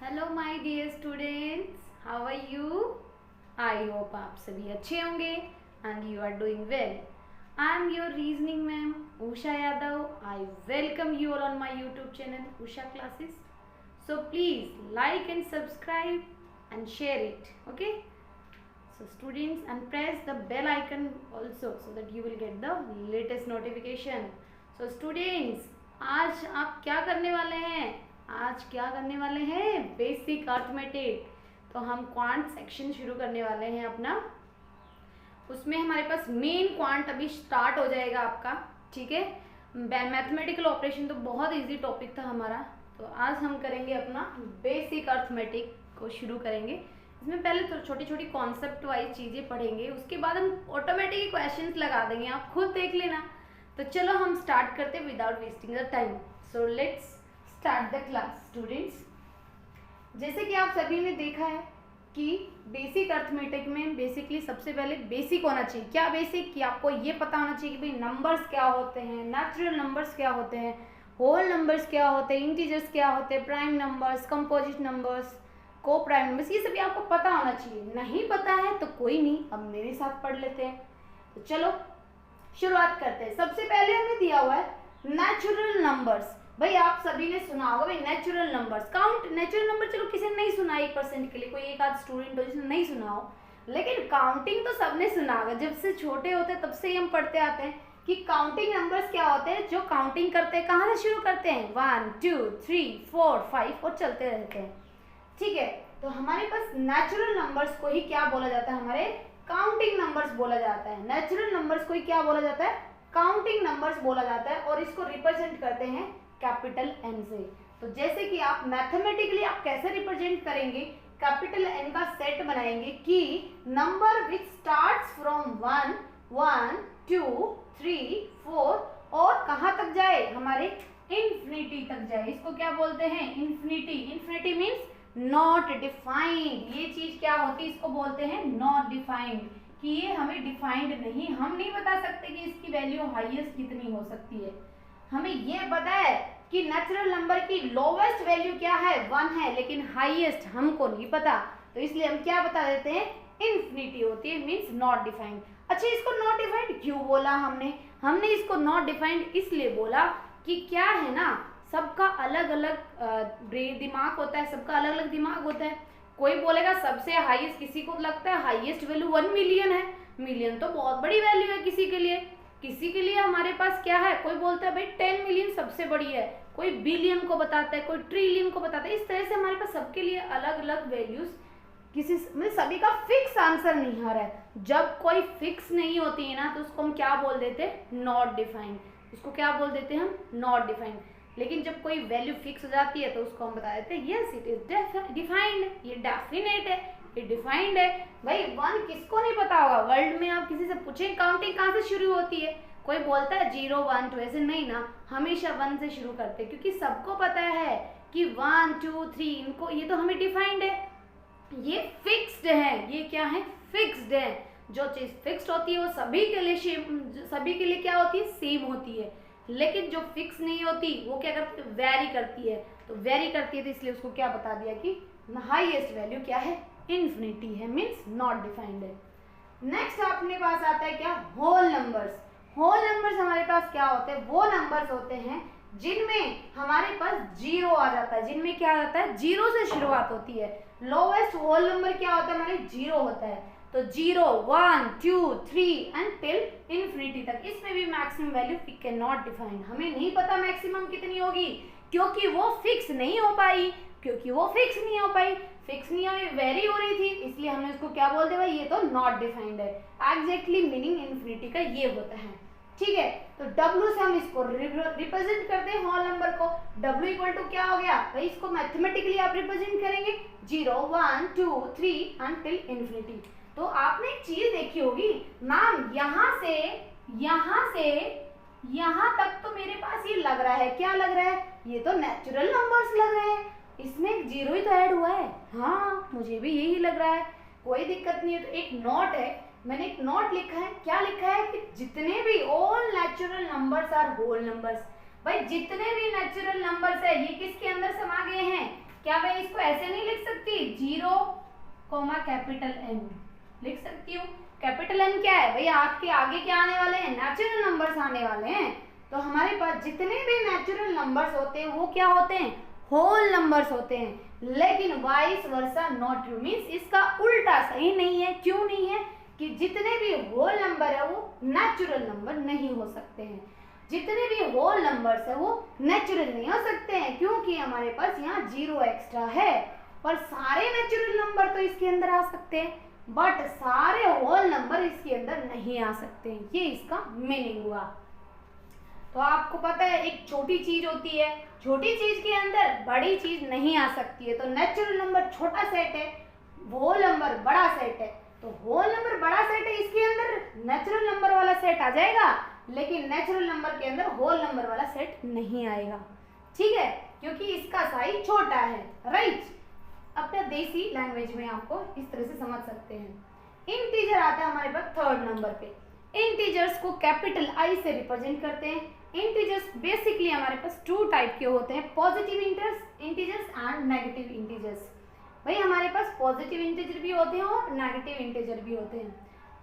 Hello my dear students, how are you? I hope आप सभी अच्छे होंगे and you are doing well. I am your reasoning ma'am Usha Yadav. I welcome you all on my YouTube channel Usha Classes. So please like and subscribe and share it. Okay? So students, and press the bell icon also so that you will get the latest notification. So students, आज आप क्या करने वाले हैं? आज क्या करने वाले हैं? Basic arithmetic. तो हम क्वांट सेक्शन शुरू करने वाले हैं अपना. उसमें हमारे पास मेन क्वांट अभी स्टार्ट हो जाएगा आपका. ठीक है. मैथमेटिकल ऑपरेशन तो बहुत इजी टॉपिक था हमारा. तो आज हम करेंगे अपना बेसिक अर्थमेटिक को शुरू करेंगे. इसमें पहले तो छोटी छोटी कॉन्सेप्ट वाइज चीज़ें पढ़ेंगे, उसके बाद हम ऑटोमेटिक क्वेश्चंस लगा देंगे, आप खुद देख लेना. तो चलो हम स्टार्ट करते हैं without wasting the time. So let's start the class students. जैसे कि आप सभी ने देखा है कि बेसिक अर्थमेटिक में बेसिकली सबसे पहले बेसिक होना चाहिए. क्या बेसिक? कि आपको ये पता होना चाहिए कि भाई नंबर्स क्या होते हैं, नेचुरल नंबर्स क्या होते हैं, होल नंबर्स क्या होते हैं, इंटीजर्स क्या होते हैं, प्राइम नंबर्स, कंपोजिट नंबर्स, को प्राइम नंबर्स, ये सभी आपको पता होना चाहिए. नहीं पता है तो कोई नहीं, अब मेरे साथ पढ़ लेते हैं. तो चलो शुरुआत करते हैं. सबसे पहले हमें दिया हुआ है नेचुरल नंबर्स. भाई आप सभी ने सुना होगा भाई natural numbers. Count natural number चलो किसी ने नहीं सुना, 1% के लिए कोई एक आध स्टूडेंट हो जिसने नहीं सुना हो, लेकिन काउंटिंग तो सबने सुना होगा. जब से छोटे होते हैं तब से ही हम पढ़ते आते हैं कि काउंटिंग नंबर्स क्या होते हैं. जो काउंटिंग करते हैं कहाँ से शुरू करते हैं? 1 2 3 4 5 और चलते रहते हैं. ठीक है. तो हमारे पास नेचुरल नंबर्स को ही क्या बोला जाता है? हमारे काउंटिंग नंबर्स बोला जाता है. नेचुरल नंबर्स को ही क्या बोला जाता है? काउंटिंग नंबर्स बोला जाता है. और इसको रिप्रेजेंट करते हैं कैपिटल एन से. तो जैसे कि आप मैथमेटिकली आप कैसे रिप्रेजेंट करेंगे? कैपिटल एन का सेट बनाएंगे कि नंबर विच स्टार्ट्स फ्रॉम 1 1 2 3 4 और कहाँ तक जाए? हमारे इन्फिनिटी तक जाए. इसको क्या बोलते हैं? Infinity. Infinity means not defined. ये चीज क्या होती है? इसको बोलते हैं नॉट डिफाइंड. कि ये हमें डिफाइंड नहीं, हम नहीं बता सकते कि इसकी वैल्यू हाईएस्ट कितनी हो सकती है. हमें ये पता है कि नेचुरल नंबर की लोवेस्ट वैल्यू क्या है? 1 है, लेकिन हाईएस्ट हमको नहीं पता. तो इसलिए हम क्या बता देते हैं? इन्फिनिटी होती है, मीन्स नॉट डिफाइंड. अच्छा, इसको नॉट डिफाइंड क्यों बोला हमने? हमने इसको नॉट डिफाइंड इसलिए बोला कि क्या है ना, सबका अलग अलग दिमाग होता है, सबका अलग अलग दिमाग होता है. कोई बोलेगा सबसे हाईएस्ट, किसी को लगता है हाईएस्ट वैल्यू 1 मिलियन है. मिलियन तो बहुत बड़ी वैल्यू है किसी के लिए. किसी के लिए हमारे पास क्या है? कोई बोलता है भाई 10 मिलियन सबसे बड़ी है, कोई बिलियन को बताता है, कोई ट्रिलियन को बताता है. इस तरह से हमारे पास सबके लिए अलग अलग वैल्यूज, किसी में सभी का फिक्स आंसर नहीं आ रहा है. जब कोई फिक्स नहीं होती है ना तो उसको हम क्या बोल देते हैं? Not defined. उसको क्या बोल देते हैं हम? Not defined. लेकिन जब कोई वैल्यू फिक्स हो जाती है तो उसको हम बता देते हैं यस इट इज डिफाइंड. ये डेफिनेट है, ये डिफाइंड है. भाई 1 किसको नहीं पता होगा? वर्ल्ड में आप किसी से पूछें काउंटिंग कहाँ से शुरू होती है, कोई बोलता है 0 1 2, ऐसे नहीं ना, हमेशा 1 से शुरू करते हैं. क्योंकि सबको पता है कि 1 2 3 इनको, ये तो हमें डिफाइंड है, ये फिक्स्ड है. ये क्या है? फिक्स्ड है. जो चीज फिक्स्ड होती है वो सभी के लिए क्या होती है? सेम होती है. लेकिन जो फिक्स नहीं होती वो क्या करती है? वेरी करती है. तो वेरी करती है तो इसलिए उसको क्या बता दिया कि हाईएस्ट वैल्यू क्या है? इन्फिनिटी है, मीन्स नॉट डिफाइंड है. नेक्स्ट अपने पास आता है क्या? Whole numbers. होल नंबर्स हमारे पास क्या होते हैं? वो नंबर्स होते हैं जिनमें हमारे पास जीरो आ जाता है. जिनमें क्या आ जाता है? जीरो से शुरुआत होती है. लोवेस्ट होल नंबर क्या होता है? हमारे जीरो होता है. तो 0 1 2 3 एंड टिल इन्फिनिटी तक. इसमें भी maximum value we can not define. हमें नहीं पता मैक्सिमम कितनी होगी, क्योंकि वो फिक्स नहीं हो पाई. फिक्स नहीं हुई, वेरी हो रही थी, इसलिए हमने उसको क्या बोल दिया? भाई ये तो नॉट डिफाइंड है. एग्जैक्टली मीनिंग इन्फिनिटी का ये होता है. ठीक है. तो W से हम इसको रिप्रेजेंट करते हैं होल नंबर को. W इक्वल टू क्या हो गया? भाई इसको मैथमेटिकली आप रिप्रेजेंट करेंगे 0 1 2 3 एंड टिल इन्फिनिटी. तो आपने एक चीज देखी होगी मैम, यहाँ तक तो मेरे पास ये लग रहा है. क्या लग रहा है? ये तो नेचुरल नंबर्स लग रहे हैं, इसमें एक जीरो ही तो ऐड हुआ है. हाँ, मुझे भी यही लग रहा है, कोई दिक्कत नहीं है. तो एक नोट है, मैंने एक नोट लिखा है. क्या लिखा है? कि जितने भी all natural numbers are whole numbers. भाई जितने भी नेचुरल नंबर्स है ये किसके अंदर समा गए हैं? क्या मैं इसको ऐसे नहीं जीरो कोमा कैपिटल एन लिख सकती हूँ। कैपिटल एन क्या है भाई, आपके आगे क्या आने वाले हैं, नेचुरल नंबर्स आने वाले हैं। तो हमारे पास जितने भी नेचुरल नंबर्स होते हैं वो क्या होते हैं, होल नंबर्स होते हैं। लेकिन vice versa not true, means इसका उल्टा सही नहीं है। क्यों नहीं है, कि जितने भी होल नंबर है वो नेचुरल नंबर नहीं हो सकते हैं। जितने भी होल नंबर्स है वो नेचुरल नहीं हो सकते हैं, क्योंकि हमारे पास यहाँ जीरो एक्स्ट्रा है। पर सारे नेचुरल नंबर तो इसके अंदर आ सकते हैं, बट सारे होल नंबर इसके अंदर नहीं आ सकते हैं। ये इसका मीनिंग हुआ। तो आपको पता है एक छोटी चीज होती है, छोटी चीज के अंदर बड़ी चीज नहीं आ सकती है। तो नेचुरल नंबर छोटा सेट है, होल नंबर बड़ा सेट है। तो होल नंबर बड़ा सेट है, इसके अंदर नेचुरल नंबर वाला सेट आ जाएगा, लेकिन नेचुरल नंबर के अंदर होल नंबर वाला सेट नहीं आएगा। ठीक है, क्योंकि इसका साइज छोटा है। राइट, अपने देसी लैंग्वेज में आपको इस तरह से समझ सकते हैं। इंटीजर आता है हमारे पास थर्ड नंबर पे। इंटीजर्स को कैपिटल आई से रिप्रेजेंट करते हैं। इंटीजर्स बेसिकली हमारे पास टू टाइप के होते हैं, positive integers and negative integers. भाई हमारे पास पॉजिटिव इंटीजर भी होते हैं और नेगेटिव इंटीजर भी होते हैं।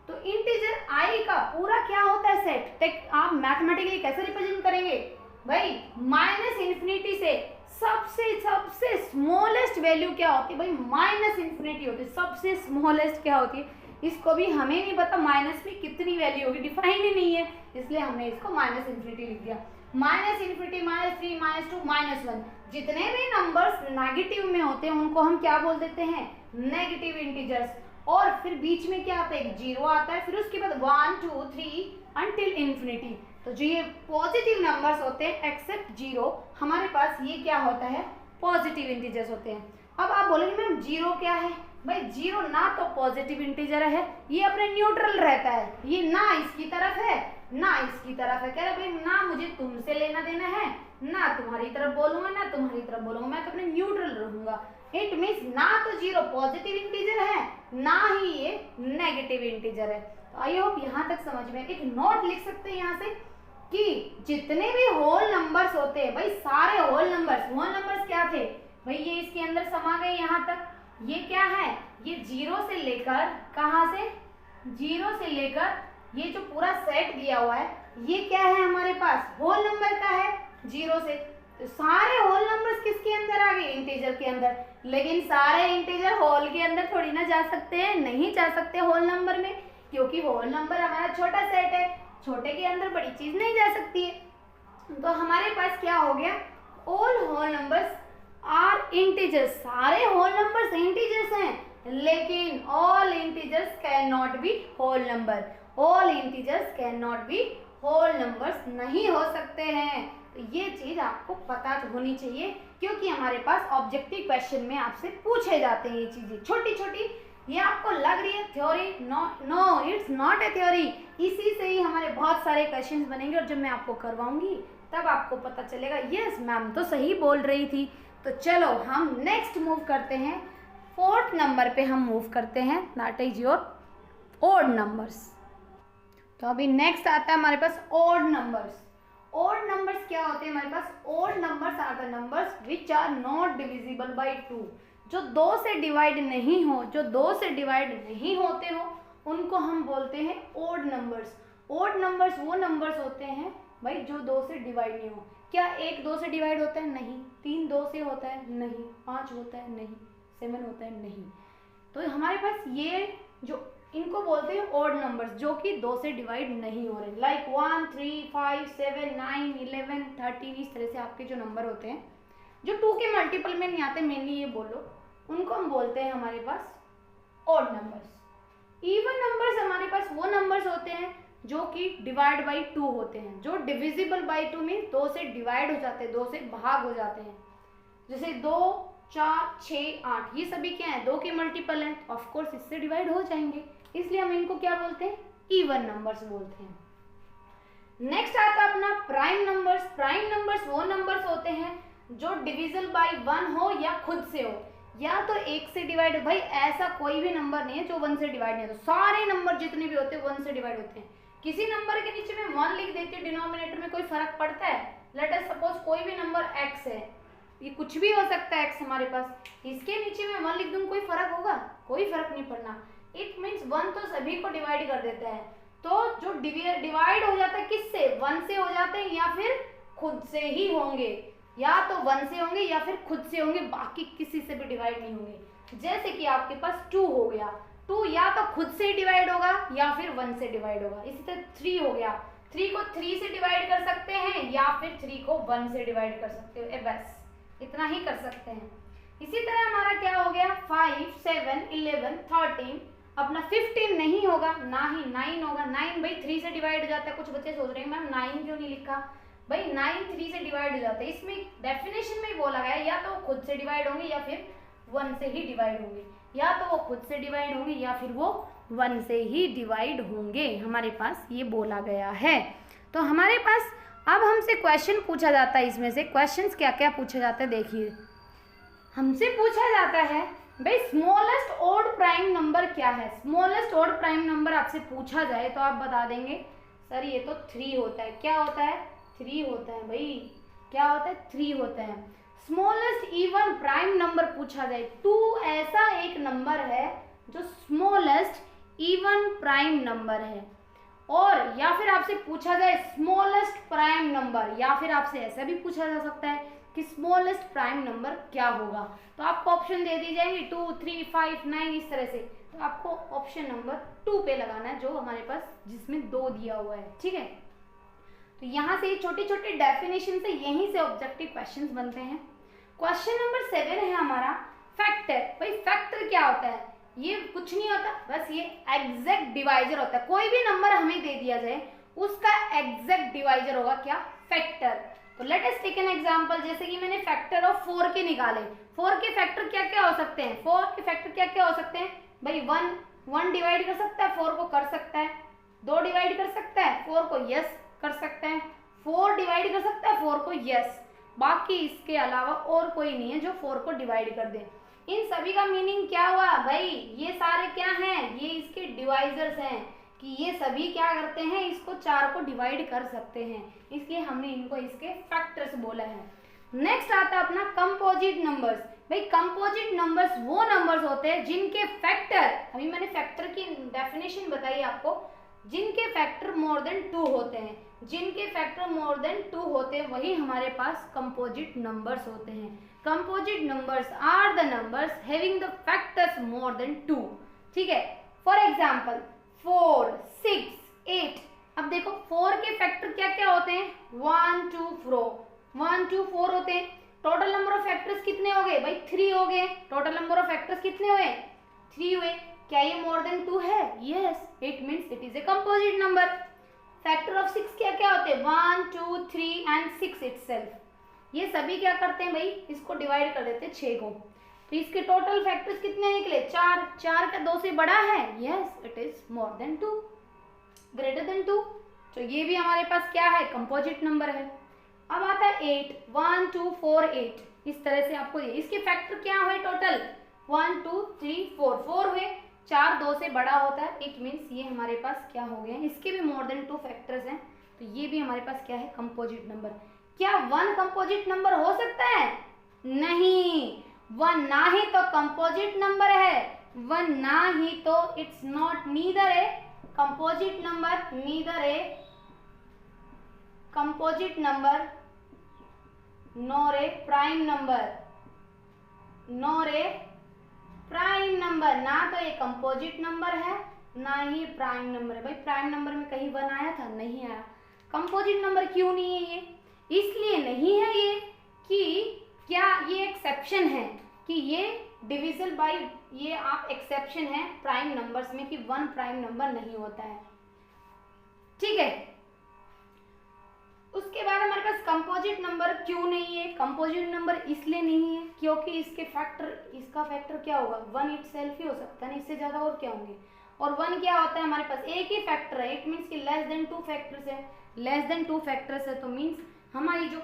तो इंटीजर आई का पूरा क्या होता है सेट, आप मैथमेटिकली कैसे रिप्रेजेंट करेंगे भाई, माइनस इन्फिनिटी से सबसे स्मॉलेस्ट वैल्यू क्या होती है भाई, माइनस इन्फिनिटी होती है। सबसे स्मॉलेस्ट क्या होती है, इसको भी हमें नहीं पता माइनस में कितनी वैल्यू होगी, डिफाइन ही नहीं है, इसलिए हमने इसको माइनस इन्फिनिटी लिख दिया। माइनस इन्फिनिटी, -3, -2, -1, जितने भी नंबर्स नेगेटिव में होते हैं उनको हम क्या बोल देते हैं, नेगेटिव इंटीजर्स। और फिर बीच में क्या आता है, एक जीरो आता है, फिर उसके बाद 1 2 3 अंटिल इन्फिनिटी। तो जो ये पॉजिटिव नंबर्स होते हैं एक्सेप्ट जीरो, हमारे पास ये क्या होता है, पॉजिटिव इंटीजर्स होते हैं। अब आप बोलेंगे मैम जीरो क्या है, भाई जीरो ना तो पॉजिटिव इंटीजर है, ये अपने न्यूट्रल रहता है, ये ना इसकी तरफ है ना इसकी तरफ है। कह रहे भाई ना मुझे तुमसे लेना देना है, ना तुम्हारी तरफ बोलूंगा ना तुम्हारी तरफ बोलूंगा, मैं तो अपने न्यूट्रल रहूंगा। इट मीन्स ना तो जीरो पॉजिटिव इंटीजर है, ना ही ये नेगेटिव इंटीजर है। तो आई होप यहाँ तक समझ में। एक नोट लिख सकते हैं यहाँ से कि जितने भी होल नंबर्स होते हैं भाई, सारे होल नंबर्स क्या थे भाई, ये इसके अंदर समा गए यहाँ तक। ये क्या है, ये जीरो से लेकर, कहाँ से, जीरो से लेकर ये जो पूरा सेट दिया हुआ है ये क्या है हमारे पास, होल नंबर का है, जीरो से। तो सारे होल नंबर्स किसके अंदर आ गए, इंटीजर के अंदर। लेकिन सारे इंटीजर होल के अंदर थोड़ी ना जा सकते हैं, नहीं जा सकते होल नंबर में, क्योंकि होल नंबर हमारा छोटा सेट है, छोटे के अंदर बड़ी चीज नहीं जा सकती है। तो हमारे पास क्या हो गया, all whole numbers are integers, सारे होल नंबर्स इंटीजर्स हैं, लेकिन all integers can not be whole number. All integers can not be whole numbers नहीं हो सकते हैं। तो ये चीज आपको पता होनी चाहिए, क्योंकि हमारे पास ऑब्जेक्टिव क्वेश्चन में आपसे पूछे जाते हैं ये चीजें छोटी छोटी। ये आपको लग रही है theory, no it's not a theory. इसी से ही हमारे बहुत सारे क्वेश्चंस बनेंगे, और जब मैं आपको करवाऊंगी तब आपको पता चलेगा यस मैम तो सही बोल रही थी। तो चलो हम नेक्स्ट मूव करते हैं, फोर्थ नंबर पे हम मूव करते हैं, that is your odd numbers. तो अभी नेक्स्ट आता है हमारे पास ओड नंबर्स। ओड नंबर्स क्या होते हैं हमारे पास, odd numbers are the numbers which are not divisible by 2, जो 2 से डिवाइड नहीं हो, जो 2 से डिवाइड नहीं होते हो उनको हम बोलते हैं ओड नंबर्स। ओड नंबर्स वो नंबर्स होते हैं भाई जो 2 से डिवाइड नहीं हो। क्या 1 2 से डिवाइड होता है, नहीं। 3 2 से होता है, नहीं। 5 होता है, नहीं। 7 होता है, नहीं। तो हमारे पास ये जो इनको बोलते हैं ओड नंबर्स, जो कि 2 से डिवाइड नहीं हो रहे, लाइक 1 3 5 7 9 11 13, इस तरह से आपके जो नंबर होते हैं जो 2 के मल्टीपल में नहीं आते, मेनली ये बोलो, उनको हम बोलते हैं हमारे पास ओड नंबर्स। इवन नंबर्स हमारे पास वो नंबर्स होते हैं जो कि डिवाइड बाई 2 होते हैं, जो डिविजिबल बाई 2 में 2 से डिवाइड हो जाते हैं, 2 से भाग हो जाते हैं। जैसे 2 4 6 8, ये सभी क्या है, 2 के मल्टीपल हैं, ऑफ कोर्स इससे डिवाइड हो जाएंगे, इसलिए हम इनको क्या बोलते हैं, इवन नंबर्स बोलते हैं। नेक्स्ट आता है अपना प्राइम नंबर्स। प्राइम नंबर्स वो नंबर्स होते हैं जो डिविजल बाय 1 हो या खुद से हो, या तो 1 से डिवाइड हो। भाई ऐसा कोई भी नंबर नहीं है जो 1 से डिवाइड नहीं होता, तो सारे नंबर जितने भी होते हैं 1 से डिवाइड होते हैं। किसी नंबर के नीचे मैं 1 लिख देती हूँ डिनोमिनेटर में, कोई फर्क पड़ता है। लेट अस सपोज कोई भी नंबर x है, ये कुछ भी हो सकता है x हमारे पास, इसके नीचे में 1 लिख दूँ, कोई फर्क होगा? कोई फर्क नहीं पड़ना। इट मीन्स 1 तो सभी को डिवाइड कर देता है, तो जो डिवाइड हो जाता है किससे? 1 से हो जाते हैं या फिर खुद से ही होंगे, या तो 1 से होंगे या फिर खुद से होंगे, बाकी किसी से भी डिवाइड नहीं होंगे। जैसे कि आपके पास 2 हो गया, 2 या तो खुद से डिवाइड होगा या फिर 1 से डिवाइड होगा। इसी तरह 3 हो गया, 3 को 3 से डिवाइड कर सकते हैं या फिर 3 को 1 से डिवाइड कर सकते हो, बस इतना ही कर सकते हैं। इसी तरह हमारा क्या हो गया, 5, 7, 11, 13, अपना 15 नहीं होगा, ना ही 9 होगा। 9 भाई 3 से डिवाइड हो जाता है। कुछ बच्चे सोच रहे हैं मैम 9 क्यों नहीं लिखा? भाई 9 3 से डिवाइड हो जाता है। इसमें डेफिनेशन में बोला गया है या तो खुद से डिवाइड होंगे या फिर 1 से ही डिवाइड होंगे, या तो वो खुद से डिवाइड होंगे या फिर वो 1 से ही डिवाइड होंगे, हमारे पास ये बोला गया है। तो हमारे पास अब हमसे क्वेश्चन पूछा जाता है, इसमें से क्वेश्चंस क्या क्या पूछे जाते हैं देखिए। हमसे पूछा जाता है भाई स्मॉलेस्ट ऑड प्राइम नंबर क्या है। स्मॉलेस्ट ऑड प्राइम नंबर आपसे पूछा जाए तो आप बता देंगे सर ये तो 3 होता है। क्या होता है? 3 होता है भाई। क्या होता है? 3 होता है। स्मॉलेस्ट इवन प्राइम नंबर पूछा जाए, 2 ऐसा एक नंबर है जो स्मॉलेस्ट इवन प्राइम नंबर है। और या फिर आपसे पूछा जाए स्मॉलेस्ट प्राइम नंबर, या फिर आपसे ऐसा भी पूछा जा सकता है कि स्मॉलेस्ट प्राइम नंबर क्या होगा। तो आपको ऑप्शन दे दी जाएंगे 2, 3, 5, 9 इस तरह से। तो आपको ऑप्शन नंबर 2 पे लगाना है, जो हमारे पास जिसमें 2 दिया हुआ है, ठीक है। तो यहाँ से छोटे छोटे डेफिनेशन से यहीं से ऑब्जेक्टिव क्वेश्चंस बनते हैं। क्वेश्चन नंबर 7 है हमारा फैक्टर। भाई फैक्टर क्या होता है? ये कुछ नहीं होता, बस ये एग्जैक्ट डिवाइजर होता है। कोई भी नंबर हमें दे दिया जाए उसका एग्जैक्ट डिवाइजर होगा क्या? फैक्टर। तो let us take an example, जैसे कि मैंने फैक्टर ऑफ 4 के निकाले। 4 के फैक्टर क्या क्या हो सकते हैं? 4 के फैक्टर क्या क्या हो सकते हैं भाई? 1 डिवाइड कर सकता है, 4 को कर सकता है। 2 डिवाइड कर सकता है, 4 को यस कर सकता है। 4 डिवाइड कर सकता है 4 को, यस। बाकी इसके अलावा और कोई नहीं है जो 4 को डिवाइड कर दे। इन सभी का मीनिंग क्या हुआ भाई? ये सारे क्या हैं? ये इसके डिवाइजर्स हैं, कि ये सभी क्या करते हैं? इसको 4 को डिवाइड कर सकते हैं, इसलिए हमने इनको इसके फैक्टर्स बोला है। नेक्स्ट आता है अपना कंपोजिट नंबर्स। भाई कंपोजिट नंबर्स वो नंबर्स होते हैं जिनके फैक्टर, अभी मैंने फैक्टर की डेफिनेशन बताई आपको, जिनके फैक्टर मोर देन 2 होते हैं। जिनके फैक्टर मोर देन 2 होते हैं वही हमारे पास कंपोजिट नंबर्स होते हैं। Composite numbers are the numbers having the factors more than 2, ठीक है। For example 4, 6, 8। अब देखो 4 के फैक्टर क्या क्या होते हैं? 1, 2, 4 होते हैं। टोटल नंबर ऑफ फैक्टर्स कितने हो गए भाई? 3 हो गए। टोटल नंबर ऑफ फैक्टर्स कितने हुए? 3 हुए। क्या ये मोर देन 2 है? Yes, it means it is a composite number. Factor of 6 क्या क्या होते हैं? 1, 2, 3 एंड 6 इटसेल्फ। ये सभी क्या करते हैं भाई? इसको डिवाइड कर देते हैं 6 को। तो इसके टोटल फैक्टर्स कितने निकले? 4। 4 का 2 से बड़ा है? Yes, it is more than 2, greater than 2। तो ये भी हमारे पास क्या है? कंपोजिट नंबर है। अब आता है 8, 1, 2, 4, 8। इस तरह से आपको इसके फैक्टर क्या हुए टोटल? 1, 2, 3, 4 हुए। 4 2 से बड़ा होता है, इट मीन्स ये हमारे पास क्या हो गए? इसके भी मोर देन 2 फैक्टर्स हैं, तो ये भी हमारे पास क्या है? Composite number. क्या 1 कंपोजिट नंबर हो सकता है? नहीं, 1 ना ही तो कंपोजिट नंबर है, 1 ना ही तो it's not neither a composite number, neither a composite number nor a prime number, nor a prime number. ना तो ये कंपोजिट नंबर है ना ही प्राइम नंबर है। भाई प्राइम नंबर में कहीं 1 आया था? नहीं आया। कंपोजिट नंबर क्यों नहीं है ये? इसलिए नहीं है ये कि क्या ये एक्सेप्शन है, कि ये डिविजल बाय, ये आप एक्सेप्शन है प्राइम नंबर्स में कि 1 प्राइम नंबर नहीं होता है, ठीक है। उसके बाद हमारे पास कंपोजिट नंबर क्यों नहीं है? कंपोजिट नंबर इसलिए नहीं है क्योंकि इसके फैक्टर, इसका फैक्टर क्या होगा? 1 इटसेल्फ ही हो सकता है ना, इससे ज्यादा और क्या होंगे? और 1 क्या होता है हमारे पास? एक ही फैक्टर है, इट मीन्स कि लेस देन 2 फैक्टर्स है। लेस देन 2 फैक्टर्स है तो मीन्स हमारी जो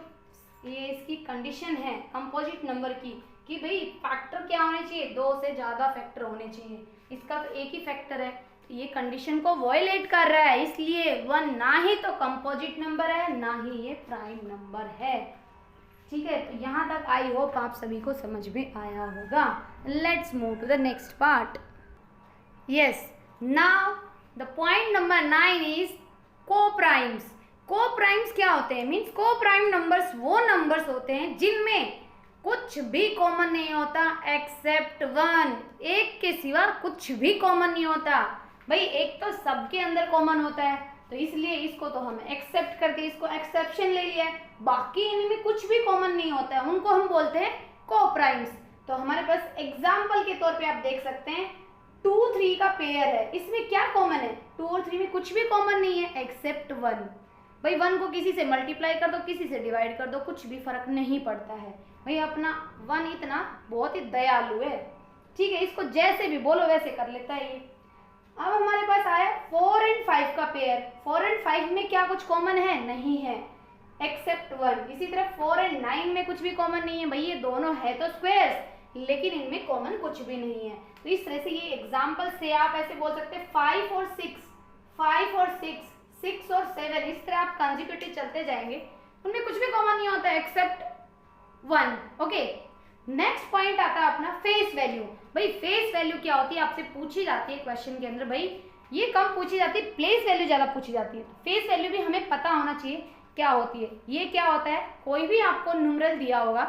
ये इसकी कंडीशन है कंपोजिट नंबर की, कि भाई फैक्टर क्या होने चाहिए? 2 से ज्यादा फैक्टर होने चाहिए। इसका तो एक ही फैक्टर है, तो ये कंडीशन को वॉयलेट कर रहा है, इसलिए 1 ना ही तो कंपोजिट नंबर है ना ही ये प्राइम नंबर है। ठीक है, तो यहाँ तक आई होप आप सभी को समझ में आया होगा। Let's move to the next part. Yes, now the point number 9 is coprimes. Coprimes क्या होते हैं? मीन्स को-प्राइम नंबर्स वो नंबर्स होते हैं जिनमें कुछ भी कॉमन नहीं होता एक्सेप्ट 1। एक के सिवा कुछ भी कॉमन नहीं होता। भाई एक तो सबके अंदर कॉमन होता है, तो इसलिए इसको तो हम एक्सेप्ट करके इसको एक्सेप्शन ले लिया है। बाकी इनमें कुछ भी कॉमन नहीं होता है, उनको हम बोलते हैं को-प्राइम्स। तो हमारे पास एग्जाम्पल के तौर पे आप देख सकते हैं 2 3 का पेयर है, इसमें क्या कॉमन है? 2 और 3 में कुछ भी कॉमन नहीं है एक्सेप्ट 1। भाई 1 को किसी से मल्टीप्लाई कर दो, किसी से डिवाइड कर दो, कुछ भी फर्क नहीं पड़ता है। भाई अपना 1 इतना बहुत ही दयालु है, ठीक है, इसको जैसे भी बोलो वैसे कर लेता है ये। अब हमारे पास आया 4 और 5 का पेयर। 4 और 5 में क्या कुछ कॉमन है? नहीं है एक्सेप्ट 1। इसी तरह 4 और 9 में कुछ भी कॉमन नहीं है। भाई ये दोनों है तो स्क्वायर्स, लेकिन इनमें कॉमन कुछ भी नहीं है। तो इस तरह से ये एग्जाम्पल से आप ऐसे बोल सकते हैं 5 और 6, 5 और 6, 6 और 7, इस तरह आप कंसेक्यूटिव चलते जाएंगे, उनमें कुछ भी कॉमन नहीं होता एक्सेप्ट 1। ओके, नेक्स्ट पॉइंट आता है अपना फेस वैल्यू। भाई फेस वैल्यू क्या होती है? आपसे पूछी जाती है क्वेश्चन के अंदर। भाई ये कम पूछी जाती है, प्लेस वैल्यू ज्यादा पूछी जाती है। फेस वैल्यू भी हमें पता होना चाहिए क्या होती है। ये क्या होता है? कोई भी आपको न्यूमरल दिया होगा,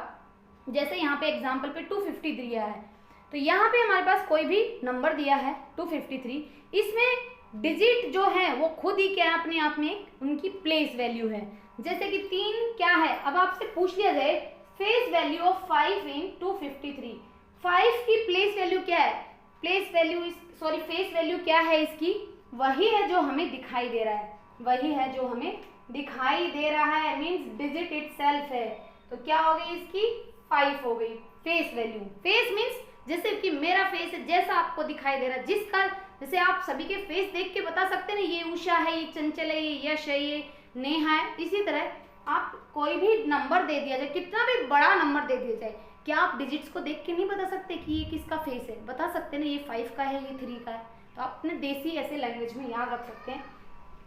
जैसे यहाँ पे एग्जाम्पल पे 253 दिया है, तो यहाँ पे हमारे पास कोई भी नंबर दिया है 253, इसमें डिजिट जो है वो खुद ही क्या है, अपने आप में उनकी प्लेस वैल्यू है। जैसे कि 3 क्या है? अब आपसे पूछ लिया जाए फेस वैल्यू ऑफ 5 इन 253, 5 की प्लेस वैल्यू क्या है? प्लेस वैल्यू फेस वैल्यू क्या है इसकी? वही है जो हमें दिखाई दे रहा है, वही है जो हमें दिखाई दे रहा है, मीन्स डिजिट इटसेल्फ है। तो क्या हो गई इसकी? 5 हो गई फेस वैल्यू। फेस मीन्स जैसे कि मेरा फेस है, जैसा आपको दिखाई दे रहा है, जिसका जैसे आप सभी के फेस देख के बता सकते हैं ना, ये उषा है, ये चंचल है, ये यश है, ये नेहा है। इसी तरह आप कोई भी नंबर दे दिया जाए, कितना भी बड़ा नंबर दे दिया जाए, क्या आप डिजिट्स को देख के नहीं बता सकते कि ये किसका फेस है? बता सकते ना, ये 5 का है, ये 3 का है। तो आप अपने देसी ऐसे लैंग्वेज में याद रख सकते हैं।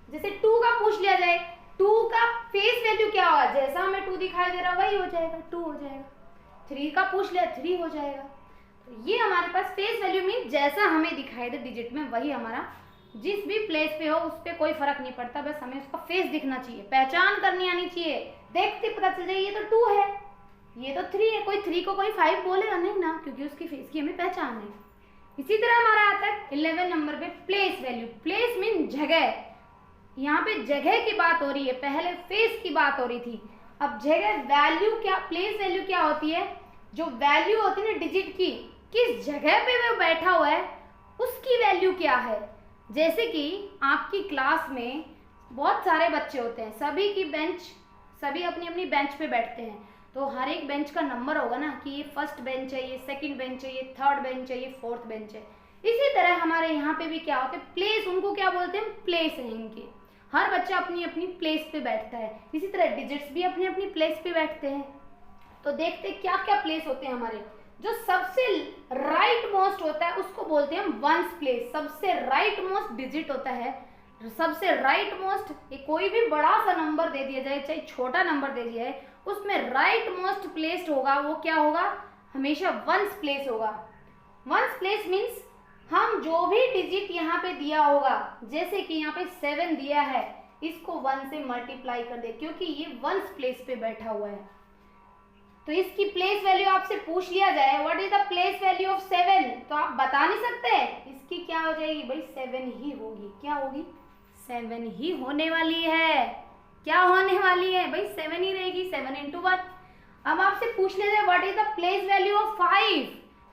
जैसे 2 का पूछ लिया जाए, 2 का फेस वैल्यू क्या होगा? जैसा हमें 2 दिखाई दे रहा वही हो जाएगा, 2 हो जाएगा। 3 का पूछ लिया, 3 हो जाएगा। तो ये हमारे पास फेस वैल्यू मीन जैसा हमें दिखाई दे डिजिट में, वही हमारा, जिस भी प्लेस पे हो उस पर कोई फर्क नहीं पड़ता, बस हमें उसका फेस दिखना चाहिए, पहचान करनी आनी चाहिए, देखते पता चल जाए ये तो 2 है, ये तो 3 है। कोई 3 को कोई 5 बोलेगा नहीं ना, क्योंकि उसकी फेस की हमें पहचान है। इसी तरह हमारा आता है 11 नंबर पे प्लेस वैल्यू। प्लेस मीन जगह, यहाँ पे जगह की बात हो रही है, पहले फेस की बात हो रही थी, अब जगह। वैल्यू क्या, प्लेस वैल्यू क्या होती है? जो वैल्यू होती है ना डिजिट की, किस जगह पे वो बैठा हुआ है उसकी वैल्यू क्या है। जैसे कि आपकी क्लास में बहुत सारे बच्चे होते हैं, सभी की बेंच, सभी अपनी अपनी बेंच पे बैठते हैं, तो हर एक बेंच का नंबर होगा ना कि ये फर्स्ट बेंच है, ये सेकंड बेंच है, ये थर्ड बेंच है, ये फोर्थ बेंच है। इसी तरह हमारे यहाँ पे भी क्या होता है, प्लेस, उनको क्या बोलते हैं? प्लेस है इनके। हर बच्चा अपनी अपनी प्लेस पे बैठता है, इसी तरह डिजिट्स भी अपनी अपनी प्लेस पे बैठते हैं। तो देखते क्या क्या प्लेस होते हैं हमारे। जो सबसे राइट मोस्ट होता है उसको बोलते हैं वंस प्लेस। सबसे राइट मोस्ट डिजिट होता है, सबसे राइट मोस्ट, कोई भी बड़ा सा नंबर दे दिया जाए चाहे छोटा नंबर दे दिया जाए, उसमें राइट मोस्ट प्लेस्ड होगा वो क्या होगा? हमेशा वंस प्लेस होगा। वंस प्लेस मीन्स हम जो भी डिजिट यहाँ पे दिया होगा, जैसे कि यहाँ पे 7 दिया है, इसको 1 से मल्टीप्लाई कर दे, क्योंकि ये वंस प्लेस पे बैठा हुआ है। तो इसकी प्लेस वैल्यू आपसे पूछ लिया जाए what is the place value of 7, तो आप बता नहीं सकते, इसकी क्या हो जाएगी? भाई 7 ही होगी। क्या होगी? 7 ही होने वाली है। क्या होने वाली है? भाई 7 ही रहेगी, 7 into 1। अब आपसे पूछ लिया जाए what is the place value of 5,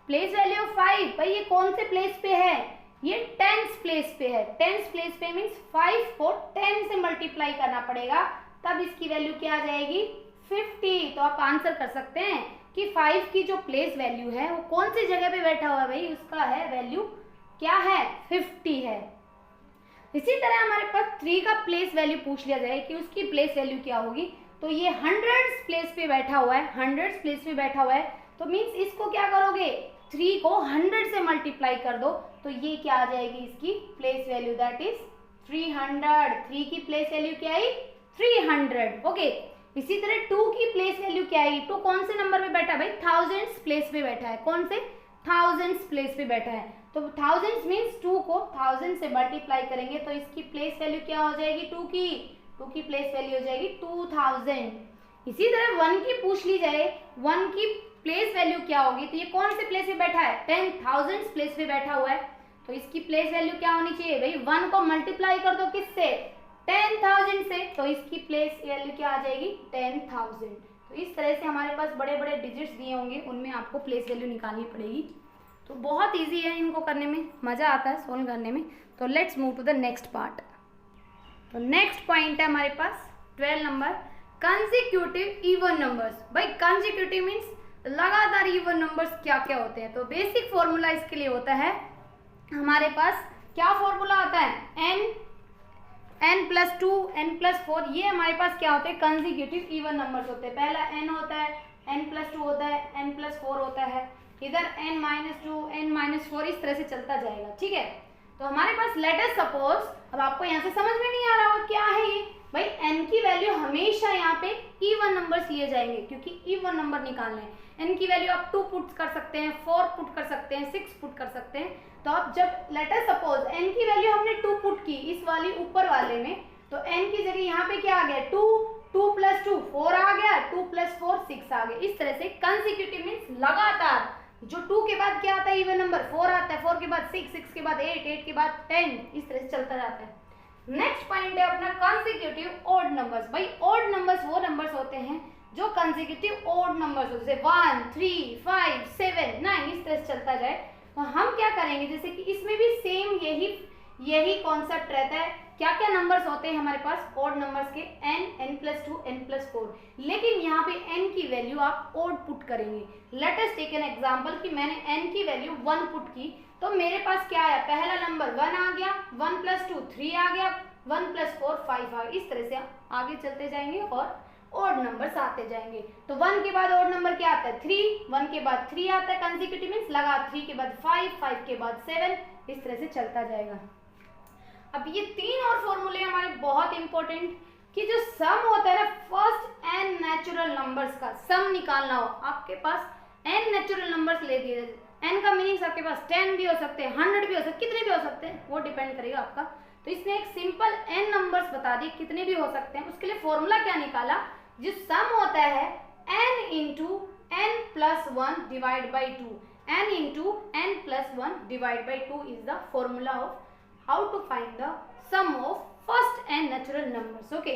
place value of 5, भाई ये कौन से प्लेस पे है? ये 10th प्लेस पे है। 10th प्लेस पे मीन्स 5 को 10 से मल्टीप्लाई करना पड़ेगा, तब इसकी वैल्यू क्या आ जाएगी? 50। तो आप आंसर कर सकते हैं कि 5 की जो प्लेस वैल्यू है वो कौन सी जगह पे बैठा हुआ है? भाई उसका है वैल्यू क्या है? 50 है। इसी तरह हमारे पास 3 का प्लेस वैल्यू पूछ लिया जाए कि उसकी प्लेस वैल्यू क्या होगी, तो ये 100th प्लेस पे बैठा हुआ है, 100th प्लेस पे बैठा हुआ है, तो मीन्स इसको क्या करोगे? 3 को 100 से मल्टीप्लाई कर दो, तो ये क्या आ जाएगी इसकी प्लेस वैल्यू? That is 300। 3 की प्लेस वैल्यू क्या आई? 300। ओके, इसी तरह 2 की प्लेस वैल्यू क्या आएगी, 2 कौन से नंबर पे बैठा है भाई, थाउजेंड्स प्लेस पे बैठा है, कौन से, थाउजेंड्स प्लेस पे बैठा है, तो थाउजेंड्स मीन्स 2 को 1000 से मल्टीप्लाई करेंगे तो इसकी प्लेस वैल्यू क्या हो जाएगी, 2 की प्लेस वैल्यू हो जाएगी 2000। इसी तरह 1 की पूछ ली जाए, 1 की प्लेस वैल्यू क्या होगी, तो ये कौन से प्लेस पे बैठा है, 10,000 प्लेस पे बैठा हुआ है, तो इसकी प्लेस वैल्यू क्या होनी चाहिए भाई, 1 को मल्टीप्लाई कर दो किससे, 10,000 से, तो इसकी प्लेस वैल्यू क्या आ जाएगी 10,000। तो इस तरह से हमारे पास बड़े बड़े डिजिट्स दिए होंगे, उनमें आपको प्लेस वैल्यू निकालनी पड़ेगी। तो बहुत इजी है, इनको करने में मज़ा आता है, सोल्व करने में। तो let's move to the next part. तो नेक्स्ट पॉइंट है हमारे पास 12 नंबर, कंसेक्यूटिव इवन नंबर्स। भाई कंसेक्यूटिव मीन्स लगातार इवन नंबर्स क्या क्या होते हैं, तो बेसिक फॉर्मूला इसके लिए होता है हमारे पास, क्या फॉर्मूला होता है, n+2 n+4, ये हमारे पास क्या होते हैं, कंसेक्यूटिव इवन नंबर्स होते हैं। पहला n होता है, n+2 होता है, n+4 होता है, इधर n-2 n-4 इस तरह से चलता जाएगा, ठीक है। तो हमारे पास लेट अस सपोज, अब आपको यहाँ से समझ में नहीं आ रहा होगा क्या है ये, भाई n की वैल्यू हमेशा यहाँ पे इवन नंबर्स लिए जाएंगे, क्योंकि इवन नंबर निकालने हैं। n की वैल्यू आप 2 पुट कर सकते हैं, 4 पुट कर सकते हैं, 6 पुट कर सकते हैं। तो अब जब लेट अस सपोज n की वैल्यू हमने 2 पुट की इस वाली ऊपर वाले में, तो n की जगह यहाँ पे क्या आ गया, 2 + 2 4 आ गया, 2 + 4 6 आ गया। इस तरह से कंसेक्यूटिव मीन्स लगातार, जो 2 के बाद क्या आता है इवन नंबर, 4 आता है, 4 के बाद 6, 6 के बाद 8, 8 के बाद 10, इस तरह से चलता जाता है। नेक्स्ट पॉइंट है अपना कंसेक्यूटिव ऑड नंबर्स। भाई ऑड नंबर्स वो नंबर्स होते हैं जो कंसेक्यूटिव ऑड नंबर्स होते हैं, 1 3 5 7 9 इस तरह से चलता जाए। तो हम क्या करेंगे, जैसे कि इसमें भी सेम यही कॉन्सेप्ट रहता है। क्या क्या नंबर्स होते हैं हमारे पास ऑड नंबर्स के, n n+2 n+4, लेकिन यहाँ पे n की वैल्यू आप ऑड पुट करेंगे। Let us take an example कि मैंने n की वैल्यू 1 पुट की, तो मेरे पास क्या आया, पहला नंबर 1 आ गया, 1+2 3 आ गया, 1+4 5 आ गया। इस तरह से आगे चलते जाएंगे और ऑड नंबर्स आते जाएंगे। तो 1 के बाद ऑड नंबर क्या आता है, 3, 1 के बाद 3 आता है, कंसेक्यूटिव मींस लगा, 3 के बाद 5, 5 के बाद 7, इस तरह से चलता जाएगा। अब ये 3 और फॉर्मूले हमारे बहुत इंपॉर्टेंट, कि जो सम होता है ना, फर्स्ट n नेचुरल नंबर्स का सम निकालना हो, आपके पास n नेचुरल नंबर्स ले दिए, n का मीनिंग आपके पास 10 भी हो सकते हैं, 100 भी हो सकते हैं, कितने भी हो सकते हैं, वो डिपेंड करेगा आपका। तो इसने एक सिंपल n नंबर्स बता दिए कितने भी हो सकते हैं, उसके लिए फॉर्मूला क्या निकाला, जो सम होता है n × n+1 divide by 2, n × n+1 divide by 2 is the formula of how to find the sum of first n natural numbers. Okay,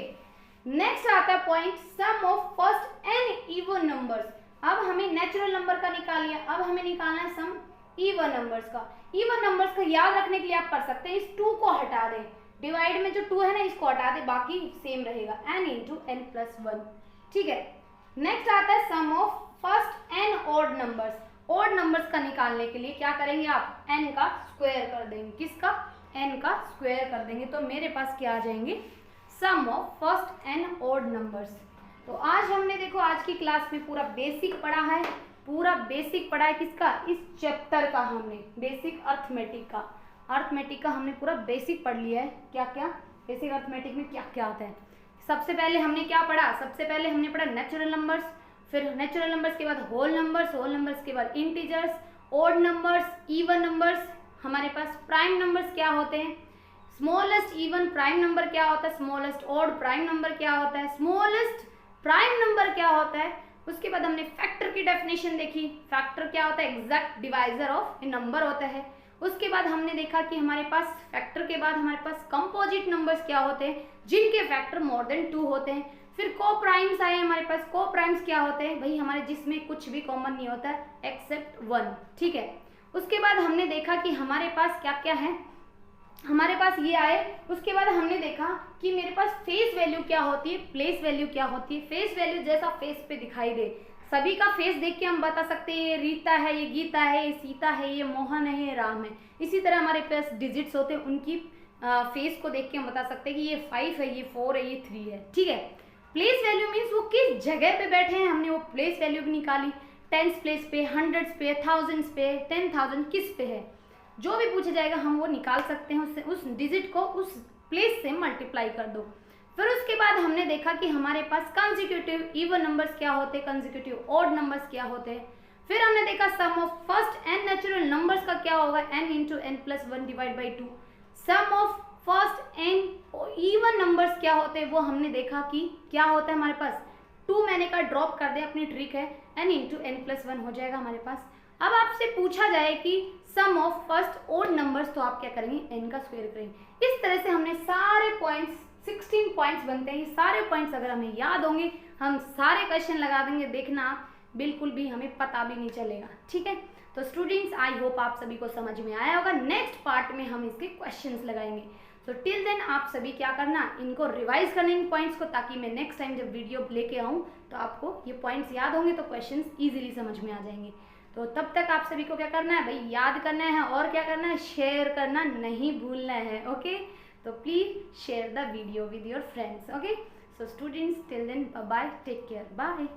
next आता है point, sum of first n even numbers. अब हमें natural number का निकाल लिया, अब हमें निकालना है सम इवन नंबर्स का। इवन नंबर्स का याद रखने के लिए आप कर सकते हैं, इस 2 को हटा दें, डिवाइड में जो 2 है ना इसको हटा दें, बाकी सेम रहेगा, n × n+1, ठीक है। नेक्स्ट आता है sum of first n odd numbers. Odd numbers का निकालने के लिए क्या करेंगे आप, n का स्क्वायर कर देंगे, किसका, n का स्क्वायर कर देंगे, तो मेरे पास क्या आ जाएंगे, sum of first n odd numbers. तो आज हमने देखो आज की क्लास में पूरा बेसिक पढ़ा है, पूरा बेसिक पढ़ा है किसका, इस चैप्टर का हमने बेसिक अर्थमेटिक का हमने पूरा बेसिक पढ़ लिया है। क्या क्या बेसिक अर्थमेटिक में क्या क्या आता है, सबसे पहले हमने क्या पढ़ा, सबसे पहले हमने पढ़ा नेचुरल नंबर्स, फिर नेचुरल नंबर्स के बाद होल नंबर्स के बाद integers, odd numbers, even numbers, हमारे पास प्राइम नंबर्स क्या होते हैं, स्मॉलेस्ट इवन प्राइम नंबर क्या होता है, स्मॉलेस्ट ऑड प्राइम नंबर क्या होता है, स्मॉलेस्ट प्राइम नंबर क्या होता है। उसके बाद हमने फैक्टर की डेफिनेशन देखी, फैक्टर क्या होता है, exact divisor of A number होता है। उसके बाद हमने देखा कि हमारे पास फैक्टर के बाद हमारे पास कंपोजिट नंबर्स क्या होते हैं, जिनके फैक्टर मोर देन 2 होते हैं। फिर को प्राइम्स आए हमारे पास, को प्राइम्स क्या होते हैं भाई, हमारे जिसमें कुछ भी कॉमन नहीं होता है एक्सेप्ट 1, ठीक है। उसके बाद हमने देखा कि हमारे पास क्या क्या है, हमारे पास ये आए। उसके बाद हमने देखा कि मेरे पास फेस वैल्यू क्या होती है, प्लेस वैल्यू क्या होती है। फेस वैल्यू जैसा फेस पे दिखाई दे, सभी का फेस देख के हम बता सकते हैं ये रीता है, ये गीता है, ये सीता है, ये मोहन है, ये राम है। इसी तरह हमारे पास डिजिट्स होते हैं, उनकी फेस को देख के हम बता सकते हैं कि ये 5 है, ये 4 है, ये 3 है, ठीक है। प्लेस वैल्यू मीन्स वो किस जगह पे बैठे हैं, हमने वो प्लेस वैल्यू भी निकाली, टेंस प्लेस पे, हंड्रेड्स पे, थाउजेंड्स पे, 10,000 किस पे है, जो भी पूछा जाएगा हम वो निकाल सकते हैं। उससे उस डिजिट को उस प्लेस से मल्टीप्लाई कर दो। फिर उसके बाद हमने देखा कि हमारे पास कंसेक्यूटिव इवन नंबर्स क्या होते हैं, कंसेक्यूटिव ऑड नंबर्स क्या होते हैं। फिर हमने देखा sum of first N natural numbers का क्या होगा, n into N plus one divide by two. Sum of first N even numbers क्या होते हैं वो हमने देखा कि क्या होता है हमारे पास, 2 मैंने कहा ड्रॉप कर दे, अपनी ट्रिक है, n into N plus one हो जाएगा हमारे पास। अब आपसे पूछा जाए कि sum of first odd numbers, तो आप क्या करेंगे, n का स्क्वायर करेंगे। इस तरह से हमने सारे पॉइंट्स 16 पॉइंट्स बनते हैं, सारे पॉइंट्स अगर हमें याद होंगे हम सारे क्वेश्चन लगा देंगे, देखना आप बिल्कुल भी हमें पता भी नहीं चलेगा। ठीक है, तो स्टूडेंट्स आई होप आप सभी को समझ में आया होगा। नेक्स्ट पार्ट में हम इसके क्वेश्चंस लगाएंगे। तो टिल देन आप सभी क्या करना, इनको रिवाइज करना इन पॉइंट्स को, ताकि मैं नेक्स्ट टाइम जब वीडियो लेके आऊँ तो आपको ये पॉइंट्स याद होंगे, तो क्वेश्चंस इजीली समझ में आ जाएंगे। तो तब तक आप सभी को क्या करना है भाई, याद करना है, और क्या करना है, शेयर करना नहीं भूलना है। ओके, तो please share the video with your friends. Okay, so students till then bye bye, take care, bye।